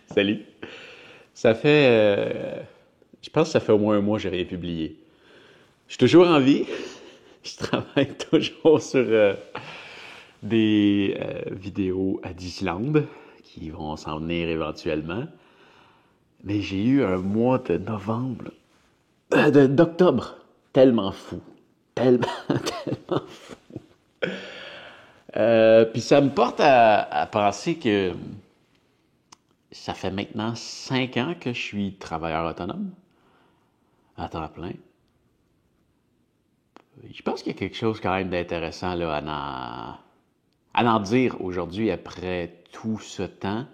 Salut. Ça fait, je pense que ça fait au moins un mois que j'ai rien publié. Je suis toujours en vie. Je travaille toujours sur des vidéos à d'Islande qui vont s'en venir éventuellement. Mais j'ai eu un mois de novembre, d'octobre, tellement fou. Tellement, tellement fou. Puis ça me porte à penser que ça fait maintenant 5 ans que je suis travailleur autonome à temps plein. Je pense qu'il y a quelque chose quand même d'intéressant là, à en dire aujourd'hui après tout ce temps.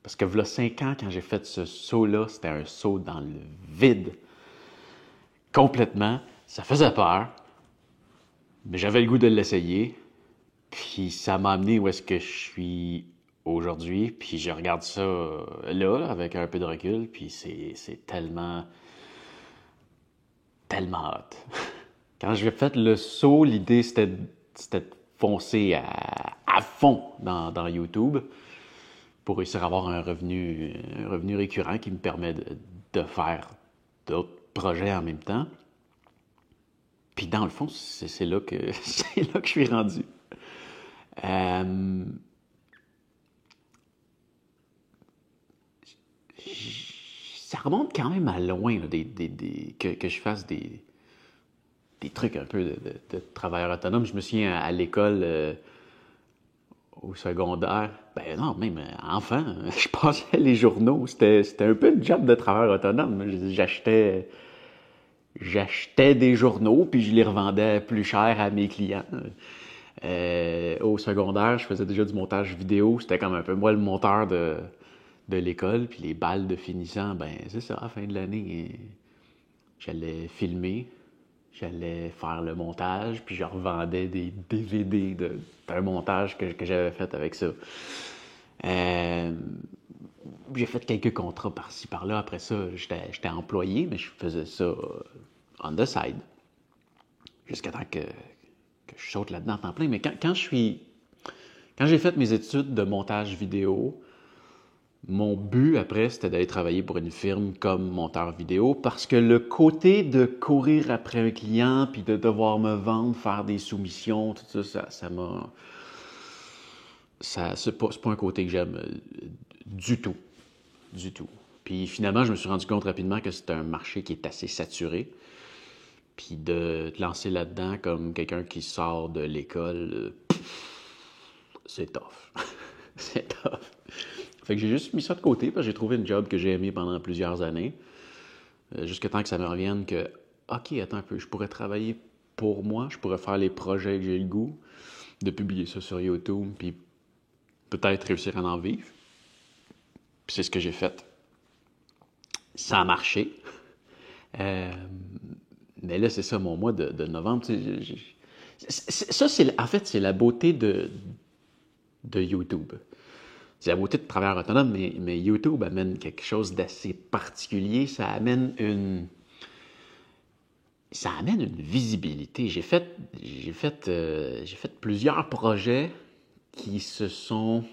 Parce que voilà 5 ans, quand j'ai fait ce saut-là, c'était un saut dans le vide. Complètement. Ça faisait peur. Mais j'avais le goût de l'essayer. Puis ça m'a amené où est-ce que je suis aujourd'hui. Puis je regarde ça là, avec un peu de recul. Puis c'est tellement, tellement hot. Quand j'ai fait le saut, l'idée c'était de foncer à fond dans YouTube pour réussir à avoir un revenu récurrent qui me permet de faire d'autres projets en même temps. Puis dans le fond, c'est là que c'est là que je suis rendu. Euh, Ça remonte quand même à loin là, que je fasse des trucs un peu de travailleur autonome. Je me souviens à l'école, au secondaire, ben non, même enfant, je passais les journaux. C'était un peu le job de travailleur autonome. J'achetais des journaux, puis je les revendais plus cher à mes clients. Au secondaire, je faisais déjà du montage vidéo. C'était comme un peu moi le monteur de l'école. Puis les balles de finissant, ben c'est ça, à la fin de l'année, j'allais filmer, j'allais faire le montage, puis je revendais des DVD d'un montage que j'avais fait avec ça. Euh, j'ai fait quelques contrats par-ci, par-là. Après ça, j'étais employé, mais je faisais ça on the side. Jusqu'à temps que je saute là-dedans en temps plein. Mais quand j'ai fait mes études de montage vidéo, mon but après, c'était d'aller travailler pour une firme comme monteur vidéo parce que le côté de courir après un client puis de devoir me vendre, faire des soumissions, tout ça, ça m'a. C'est pas un côté que j'aime du tout. Du tout. Puis finalement, je me suis rendu compte rapidement que c'est un marché qui est assez saturé. Puis de te lancer là-dedans comme quelqu'un qui sort de l'école, c'est tough. C'est tough. Fait que j'ai juste mis ça de côté parce que j'ai trouvé une job que j'ai aimé pendant plusieurs années. Jusqu'à temps que ça me revienne que, OK, attends un peu, je pourrais travailler pour moi, je pourrais faire les projets que j'ai le goût, de publier ça sur YouTube, puis peut-être réussir à en vivre. Puis c'est ce que j'ai fait. Ça a marché. Euh, mais là, c'est ça, mon mois de novembre. Ça, en fait, c'est la beauté de YouTube. C'est la beauté de travailleur autonome, mais YouTube amène quelque chose d'assez particulier. Ça amène une visibilité. J'ai fait plusieurs projets qui se sont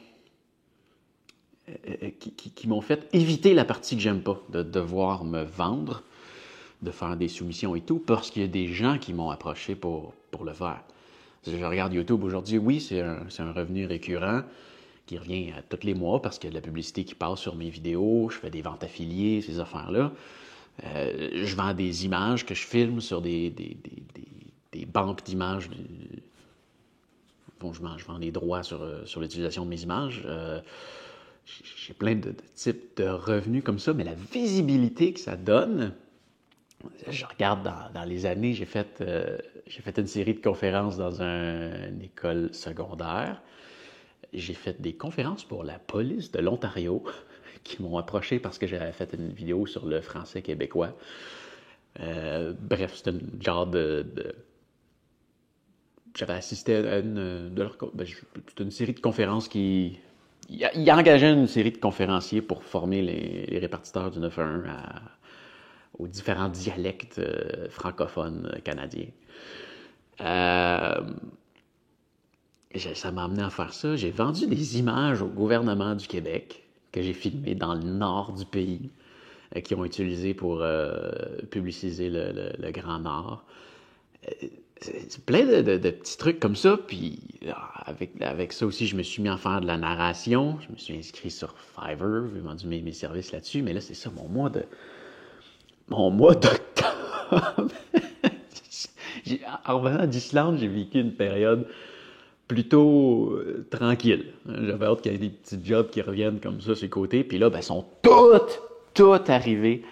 qui m'ont fait éviter la partie que j'aime pas, de devoir me vendre, de faire des soumissions et tout, parce qu'il y a des gens qui m'ont approché pour le faire. Je regarde YouTube aujourd'hui, oui, c'est un revenu récurrent qui revient à tous les mois parce qu'il y a de la publicité qui passe sur mes vidéos, je fais des ventes affiliées, ces affaires-là. Je vends des images que je filme sur des banques d'images. Bon, je vends des droits sur l'utilisation de mes images. J'ai plein de types de revenus comme ça, mais la visibilité que ça donne, je regarde dans les années, j'ai fait une série de conférences dans une école secondaire. J'ai fait des conférences pour la police de l'Ontario qui m'ont approché parce que j'avais fait une vidéo sur le français québécois. Bref, c'était une genre j'avais assisté à c'était une série de conférences qui. Il engageait une série de conférenciers pour former les répartiteurs du 911 aux différents dialectes francophones canadiens. Euh, Ça m'a amené à faire ça. J'ai vendu des images au gouvernement du Québec que j'ai filmées dans le nord du pays, qui ont utilisé pour publiciser le Grand Nord. C'est plein de petits trucs comme ça. Puis avec ça aussi, je me suis mis à faire de la narration. Je me suis inscrit sur Fiverr. J'ai vendu mes services là-dessus. Mais là, c'est ça, mon mois d'octobre. En revenant d'Islande, j'ai vécu une période plutôt tranquille. J'avais hâte qu'il y ait des petits jobs qui reviennent comme ça sur les côtés. Puis là, ben, sont toutes arrivés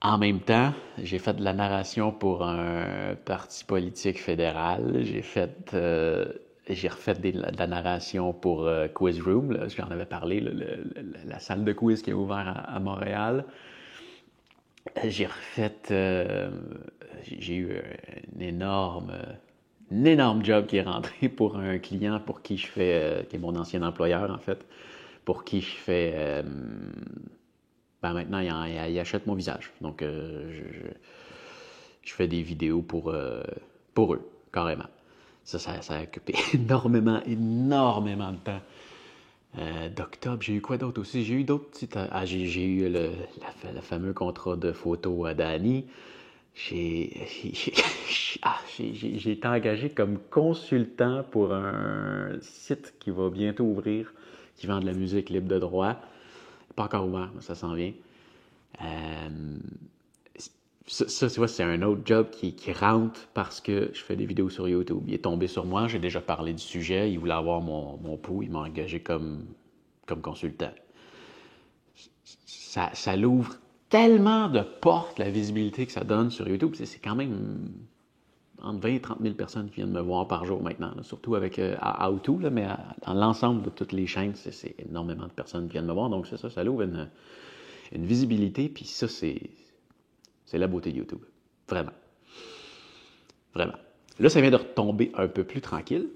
en même temps. J'ai fait de la narration pour un parti politique fédéral. J'ai refait de la narration pour Quiz Room. Là, j'en avais parlé, la salle de quiz qui est ouverte à Montréal. J'ai refait... j'ai eu un énorme job qui est rentré pour un client pour qui je fais... qui est mon ancien employeur, en fait. Pour qui je fais... ben maintenant, il achète mon visage. Donc, je fais des vidéos pour eux, carrément. Ça a occupé énormément de temps. D'octobre, j'ai eu quoi d'autre aussi? J'ai eu d'autres petites... Ah, j'ai eu le fameux contrat de photo à Dani. J'ai été engagé comme consultant pour un site qui va bientôt ouvrir, qui vend de la musique libre de droit. Pas encore ouvert, mais ça s'en vient. Ça, tu vois, c'est un autre job qui rentre parce que je fais des vidéos sur YouTube. Il est tombé sur moi, j'ai déjà parlé du sujet, il voulait avoir mon pouls, il m'a engagé comme consultant. Ça l'ouvre tellement de portes, la visibilité que ça donne sur YouTube. C'est quand même entre 20 et 30 000 personnes qui viennent me voir par jour maintenant, là, surtout avec How2, là, mais dans l'ensemble de toutes les chaînes, c'est énormément de personnes qui viennent me voir. Donc c'est ça, ça l'ouvre une visibilité, puis ça, c'est la beauté de YouTube. Vraiment. Vraiment. Là, ça vient de retomber un peu plus tranquille.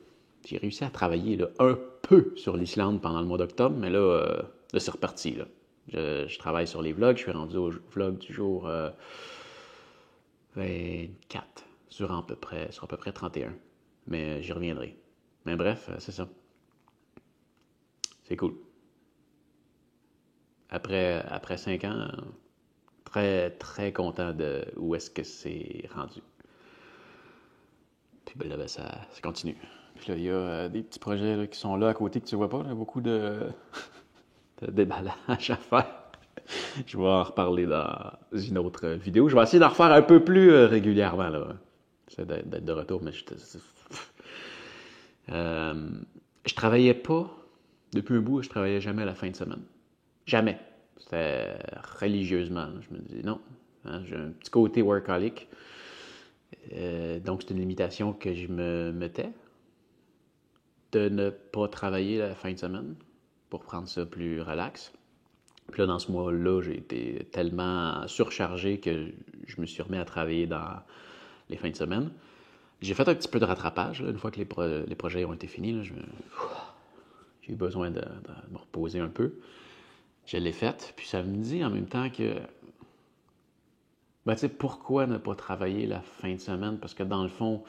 J'ai réussi à travailler là, un peu sur l'Islande pendant le mois d'octobre, mais là c'est reparti. Là. Je travaille sur les vlogs. Je suis rendu au vlog du jour 24, sur à peu près 31. Mais j'y reviendrai. Mais bref, c'est ça. C'est cool. Après 5 ans, très, très content de où est-ce que c'est rendu. Puis ben là, ça continue. Puis là, il y a des petits projets là, qui sont là à côté que tu vois pas. Là, beaucoup de déballage à faire. Je vais en reparler dans une autre vidéo. Je vais essayer d'en refaire un peu plus régulièrement. Là. J'essaie d'être de retour, mais je travaillais pas. Depuis un bout, je travaillais jamais à la fin de semaine. Jamais. C'était religieusement. Je me disais non. Hein, j'ai un petit côté workaholic. Donc, c'est une limitation que je me mettais de ne pas travailler la fin de semaine pour prendre ça plus relax. Puis là, dans ce mois-là, j'ai été tellement surchargé que je me suis remis à travailler dans les fins de semaine. J'ai fait un petit peu de rattrapage. Là, une fois que les projets ont été finis, là, j'ai eu besoin de me reposer un peu. Je l'ai fait. Puis ça me dit en même temps que... Ben, tu sais, pourquoi ne pas travailler la fin de semaine? Parce que dans le fond,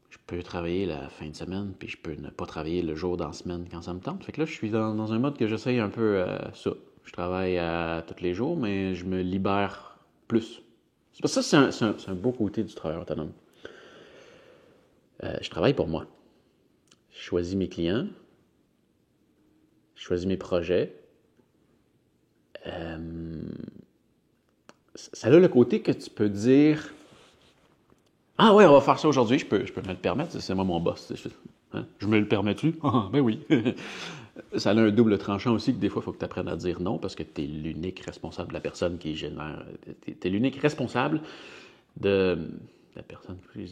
je peux travailler la fin de semaine, puis je peux ne pas travailler le jour dans la semaine quand ça me tente. Fait que là, je suis dans un mode que j'essaye un peu ça. Je travaille tous les jours, mais je me libère plus. C'est parce que ça, c'est un beau côté du travailleur autonome. Je travaille pour moi. Je choisis mes clients. Je choisis mes projets. Ça a le côté que tu peux dire « Ah ouais, on va faire ça aujourd'hui, je peux me le permettre, c'est moi mon boss. » Hein? Je me le permets-tu? Ah, ben oui. Ça a un double tranchant aussi que des fois, il faut que tu apprennes à dire non parce que tu es l'unique responsable de la personne qui génère. Tu es l'unique responsable de la personne. Tu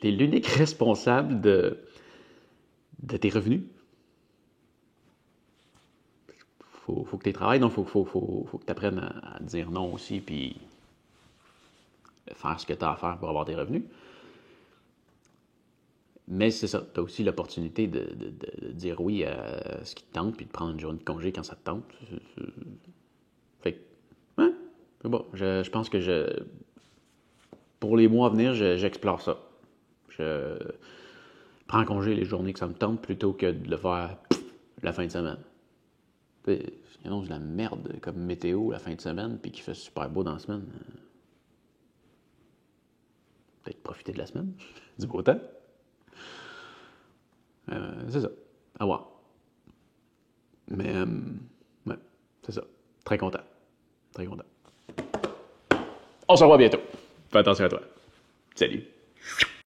es l'unique responsable de tes revenus. Faut que tu travailles, donc faut que tu apprennes à dire non aussi, puis faire ce que tu as à faire pour avoir des revenus. Mais c'est ça, tu as aussi l'opportunité de dire oui à ce qui te tente, puis de prendre une journée de congé quand ça te tente. Fait que, ouais, c'est bon. Je pense que pour les mois à venir, j'explore ça. Je prends congé les journées que ça me tente plutôt que de le faire la fin de semaine. Il y a de la merde comme météo la fin de semaine, puis qu'il fait super beau dans la semaine. Peut-être profiter de la semaine, du beau temps. C'est ça. À voir. Mais, ouais, c'est ça. Très content. Très content. On se revoit bientôt. Fais attention à toi. Salut.